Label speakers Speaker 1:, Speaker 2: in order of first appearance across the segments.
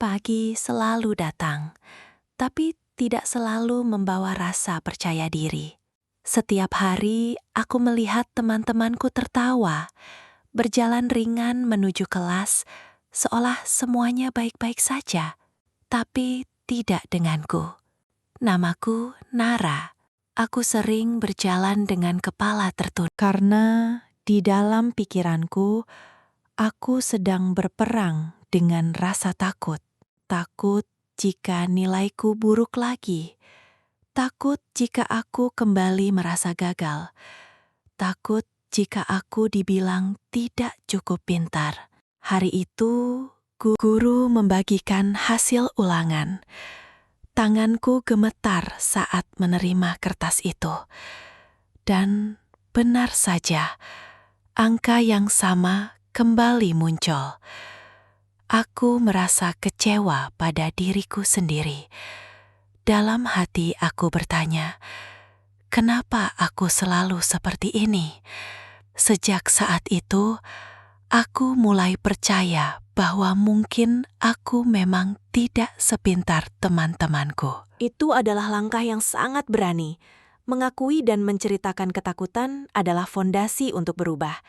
Speaker 1: Pagi selalu datang, tapi tidak selalu membawa rasa percaya diri. Setiap hari aku melihat teman-temanku tertawa, berjalan ringan menuju kelas, seolah semuanya baik-baik saja. Tapi tidak denganku. Namaku Nara. Aku sering berjalan dengan kepala tertunduk karena di dalam pikiranku aku sedang berperang dengan rasa takut. Takut jika nilaiku buruk lagi. Takut jika aku kembali merasa gagal. Takut jika aku dibilang tidak cukup pintar. Hari itu, guru membagikan hasil ulangan. Tanganku gemetar saat menerima kertas itu. Dan benar saja, angka yang sama kembali muncul. Aku merasa kecewa pada diriku sendiri. Dalam hati aku bertanya, kenapa aku selalu seperti ini? Sejak saat itu, aku mulai percaya bahwa mungkin aku memang tidak sepintar teman-temanku.
Speaker 2: Itu adalah langkah yang sangat berani. Mengakui dan menceritakan ketakutan adalah fondasi untuk berubah.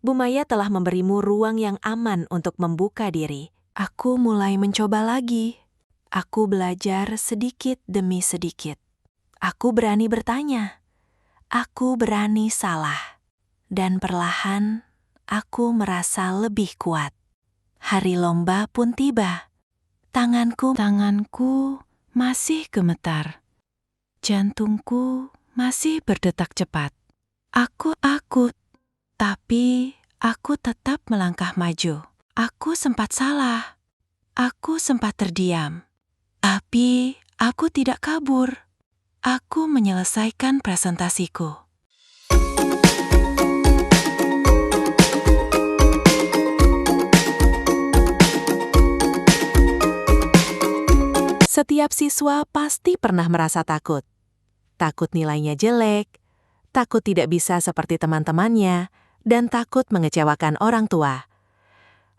Speaker 2: Bu Maya telah memberimu ruang yang aman untuk membuka diri.
Speaker 1: Aku mulai mencoba lagi. Aku belajar sedikit demi sedikit. Aku berani bertanya. Aku berani salah. Dan perlahan, aku merasa lebih kuat. Hari lomba pun tiba. Tanganku masih gemetar. Jantungku masih berdetak cepat. Aku, tapi aku tetap melangkah maju. Aku sempat salah. Aku sempat terdiam. Tapi aku tidak kabur. Aku menyelesaikan presentasiku.
Speaker 2: Setiap siswa pasti pernah merasa takut. Takut nilainya jelek, takut tidak bisa seperti teman-temannya, dan takut mengecewakan orang tua.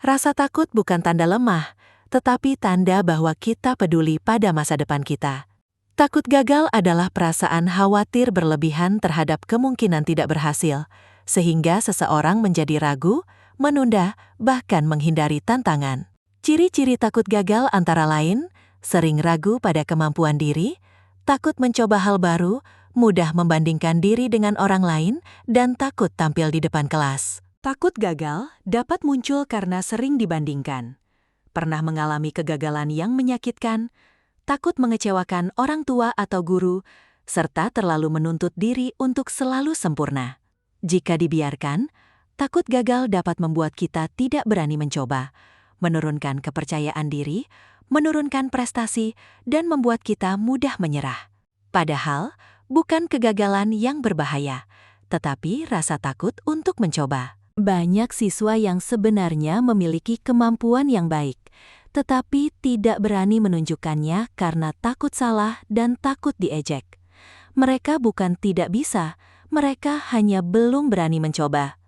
Speaker 2: Rasa takut bukan tanda lemah, tetapi tanda bahwa kita peduli pada masa depan kita. Takut gagal adalah perasaan khawatir berlebihan terhadap kemungkinan tidak berhasil, sehingga seseorang menjadi ragu, menunda, bahkan menghindari tantangan. Ciri-ciri takut gagal antara lain, sering ragu pada kemampuan diri, takut mencoba hal baru, mudah membandingkan diri dengan orang lain, dan takut tampil di depan kelas. Takut gagal dapat muncul karena sering dibandingkan. Pernah mengalami kegagalan yang menyakitkan, takut mengecewakan orang tua atau guru, serta terlalu menuntut diri untuk selalu sempurna. Jika dibiarkan, takut gagal dapat membuat kita tidak berani mencoba, menurunkan kepercayaan diri, menurunkan prestasi, dan membuat kita mudah menyerah. Padahal, bukan kegagalan yang berbahaya, tetapi rasa takut untuk mencoba. Banyak siswa yang sebenarnya memiliki kemampuan yang baik, tetapi tidak berani menunjukkannya karena takut salah dan takut diejek. Mereka bukan tidak bisa, mereka hanya belum berani mencoba.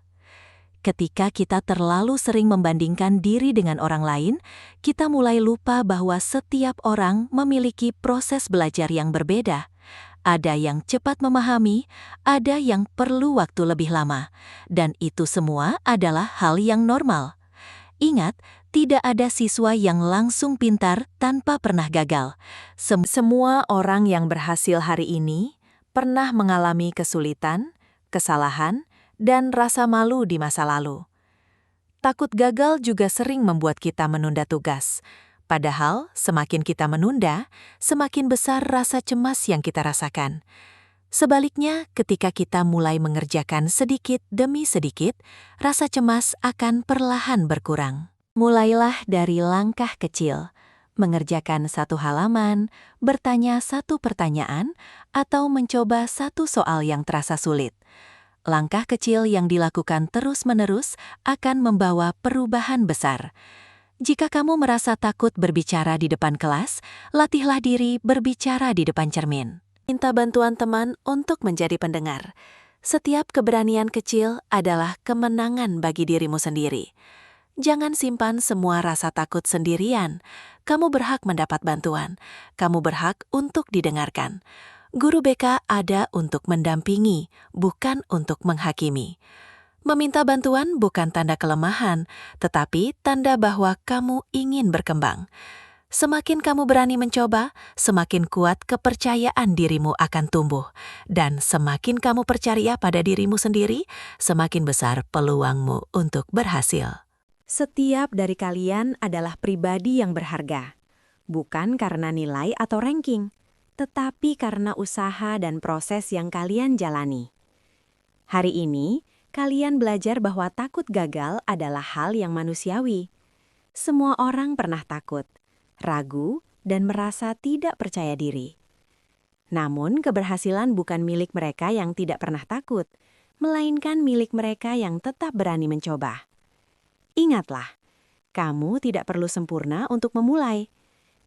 Speaker 2: Ketika kita terlalu sering membandingkan diri dengan orang lain, kita mulai lupa bahwa setiap orang memiliki proses belajar yang berbeda. Ada yang cepat memahami, ada yang perlu waktu lebih lama, dan itu semua adalah hal yang normal. Ingat, tidak ada siswa yang langsung pintar tanpa pernah gagal. Semua orang yang berhasil hari ini pernah mengalami kesulitan, kesalahan, dan rasa malu di masa lalu. Takut gagal juga sering membuat kita menunda tugas. Padahal, semakin kita menunda, semakin besar rasa cemas yang kita rasakan. Sebaliknya, ketika kita mulai mengerjakan sedikit demi sedikit, rasa cemas akan perlahan berkurang. Mulailah dari langkah kecil, mengerjakan satu halaman, bertanya satu pertanyaan, atau mencoba satu soal yang terasa sulit. Langkah kecil yang dilakukan terus-menerus akan membawa perubahan besar. Jika kamu merasa takut berbicara di depan kelas, latihlah diri berbicara di depan cermin. Minta bantuan teman untuk menjadi pendengar. Setiap keberanian kecil adalah kemenangan bagi dirimu sendiri.
Speaker 1: Jangan simpan semua rasa takut sendirian. Kamu berhak mendapat bantuan. Kamu berhak untuk didengarkan. Guru BK ada untuk mendampingi, bukan untuk menghakimi. Meminta bantuan bukan tanda kelemahan, tetapi tanda bahwa kamu ingin berkembang. Semakin kamu berani mencoba, semakin kuat kepercayaan dirimu akan tumbuh. Dan semakin kamu percaya pada dirimu sendiri, semakin besar peluangmu untuk berhasil.
Speaker 2: Setiap dari kalian adalah pribadi yang berharga. Bukan karena nilai atau ranking, tetapi karena usaha dan proses yang kalian jalani. Hari ini, kalian belajar bahwa takut gagal adalah hal yang manusiawi. Semua orang pernah takut, ragu, dan merasa tidak percaya diri. Namun, keberhasilan bukan milik mereka yang tidak pernah takut, melainkan milik mereka yang tetap berani mencoba. Ingatlah, kamu tidak perlu sempurna untuk memulai.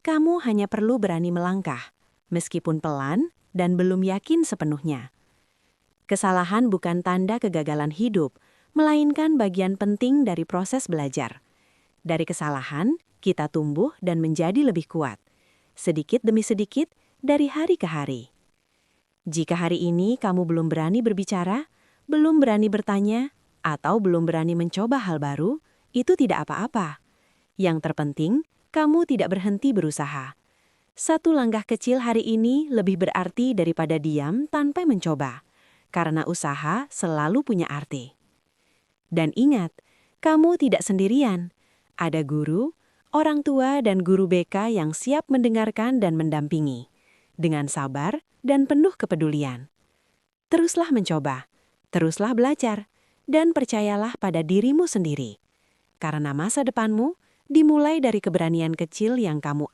Speaker 2: Kamu hanya perlu berani melangkah, meskipun pelan dan belum yakin sepenuhnya. Kesalahan bukan tanda kegagalan hidup, melainkan bagian penting dari proses belajar. Dari kesalahan, kita tumbuh dan menjadi lebih kuat, sedikit demi sedikit dari hari ke hari. Jika hari ini kamu belum berani berbicara, belum berani bertanya, atau belum berani mencoba hal baru, itu tidak apa-apa. Yang terpenting, kamu tidak berhenti berusaha. Satu langkah kecil hari ini lebih berarti daripada diam tanpa mencoba, karena usaha selalu punya arti. Dan ingat, kamu tidak sendirian. Ada guru, orang tua, dan guru BK yang siap mendengarkan dan mendampingi, dengan sabar dan penuh kepedulian. Teruslah mencoba, teruslah belajar, dan percayalah pada dirimu sendiri. Karena masa depanmu dimulai dari keberanian kecil yang kamu